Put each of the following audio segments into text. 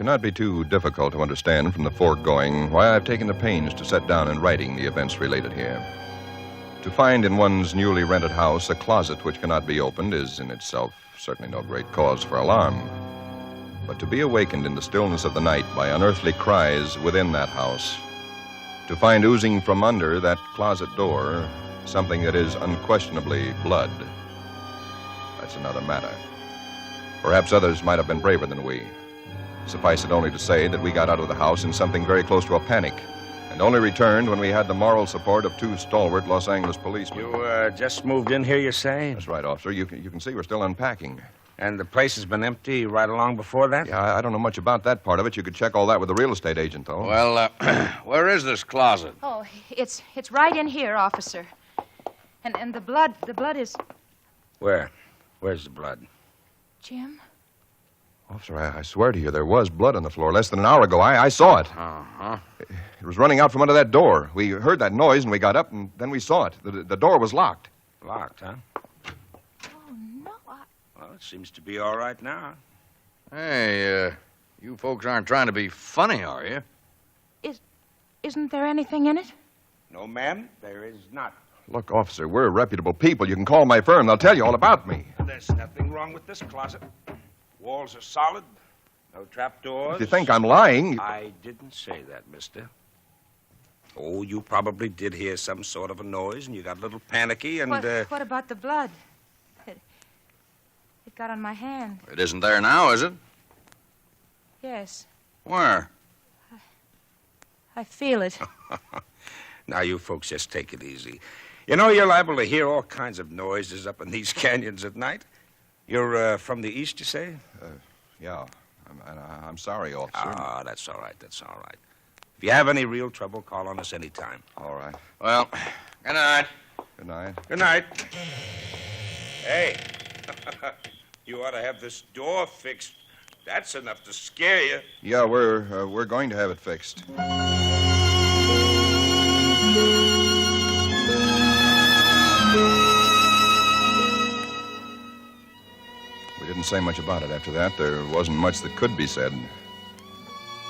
cannot be too difficult to understand from the foregoing why I've taken the pains to set down in writing the events related here. To find in one's newly rented house a closet which cannot be opened is in itself certainly no great cause for alarm. But to be awakened in the stillness of the night by unearthly cries within that house, to find oozing from under that closet door something that is unquestionably blood, that's another matter. Perhaps others might have been braver than we. Suffice it only to say that we got out of the house in something very close to a panic, and only returned when we had the moral support of 2 stalwart Los Angeles policemen. You just moved in here, you say? That's right, officer. You can see we're still unpacking. And the place has been empty right along before that? Yeah, I don't know much about that part of it. You could check all that with the real estate agent, though. Well, where is this closet? Oh, it's right in here, officer. And the blood is... Where? Where's the blood? Jim? Officer, I swear to you, there was blood on the floor less than an hour ago. I saw it. Uh-huh. It was running out from under that door. We heard that noise, and we got up, and then we saw it. The door was locked. Locked, huh? Oh, no, Well, it seems to be all right now. Hey, you folks aren't trying to be funny, are you? Isn't there anything in it? No, ma'am, there is not. Look, officer, we're reputable people. You can call my firm. They'll tell you all about me. There's nothing wrong with this closet. Walls are solid. No trapdoors. If you think I'm lying... I didn't say that, mister. Oh, you probably did hear some sort of a noise, and you got a little panicky, and... What about the blood? It got on my hand. It isn't there now, is it? Yes, Where? I feel it. Now, you folks just take it easy. You know, you're liable to hear all kinds of noises up in these canyons at night. You're from the east, you say? Yeah. I'm sorry, officer. Ah, that's all right, that's all right. If you have any real trouble, call on us anytime. All right. Well, good night. Good night. Good night. Hey, you ought to have this door fixed. That's enough to scare you. Yeah, we're going to have it fixed. We didn't say much about it after that. There wasn't much that could be said.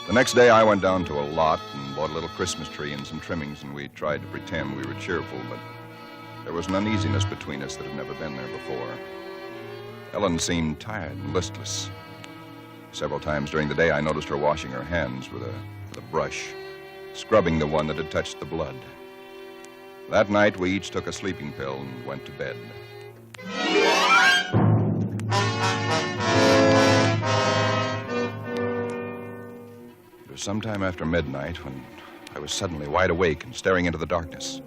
The next day, I went down to a lot and bought a little Christmas tree and some trimmings, and we tried to pretend we were cheerful, but there was an uneasiness between us that had never been there before. Ellen seemed tired and listless. Several times during the day, I noticed her washing her hands with a brush, scrubbing the one that had touched the blood. That night, we each took a sleeping pill and went to bed. It was sometime after midnight when I was suddenly wide awake and staring into the darkness.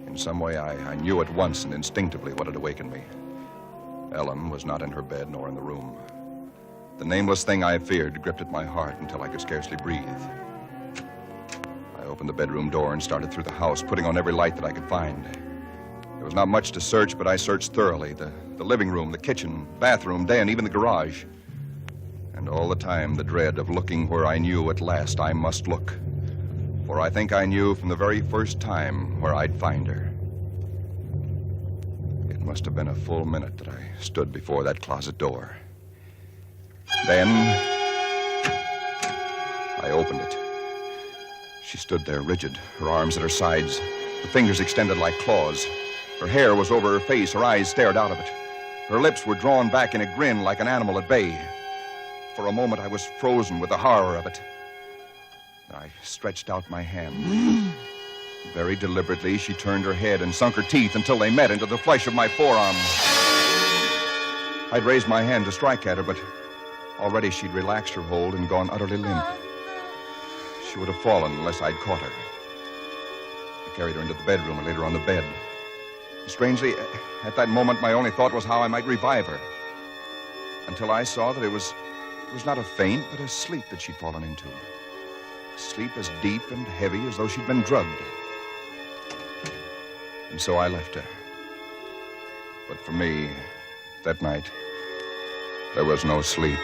In some way, I knew at once and instinctively what had awakened me. Ellen was not in her bed nor in the room. The nameless thing I feared gripped at my heart until I could scarcely breathe. I opened the bedroom door and started through the house, putting on every light that I could find. There was not much to search, but I searched thoroughly. The living room, the kitchen, bathroom, den, even the garage. And all the time, the dread of looking where I knew at last I must look. For I think I knew from the very first time where I'd find her. It must have been a full minute that I stood before that closet door. Then, I opened it. She stood there rigid, her arms at her sides, the fingers extended like claws. Her hair was over her face, her eyes stared out of it. Her lips were drawn back in a grin like an animal at bay. For a moment, I was frozen with the horror of it. I stretched out my hand. Very deliberately, she turned her head and sunk her teeth until they met into the flesh of my forearm. I'd raised my hand to strike at her, but already she'd relaxed her hold and gone utterly limp. She would have fallen unless I'd caught her. I carried her into the bedroom and laid her on the bed. Strangely, at that moment, my only thought was how I might revive her. Until I saw that it was not a faint, but a sleep that she'd fallen into. Sleep as deep and heavy as though she'd been drugged. And so I left her. But for me, that night, there was no sleep.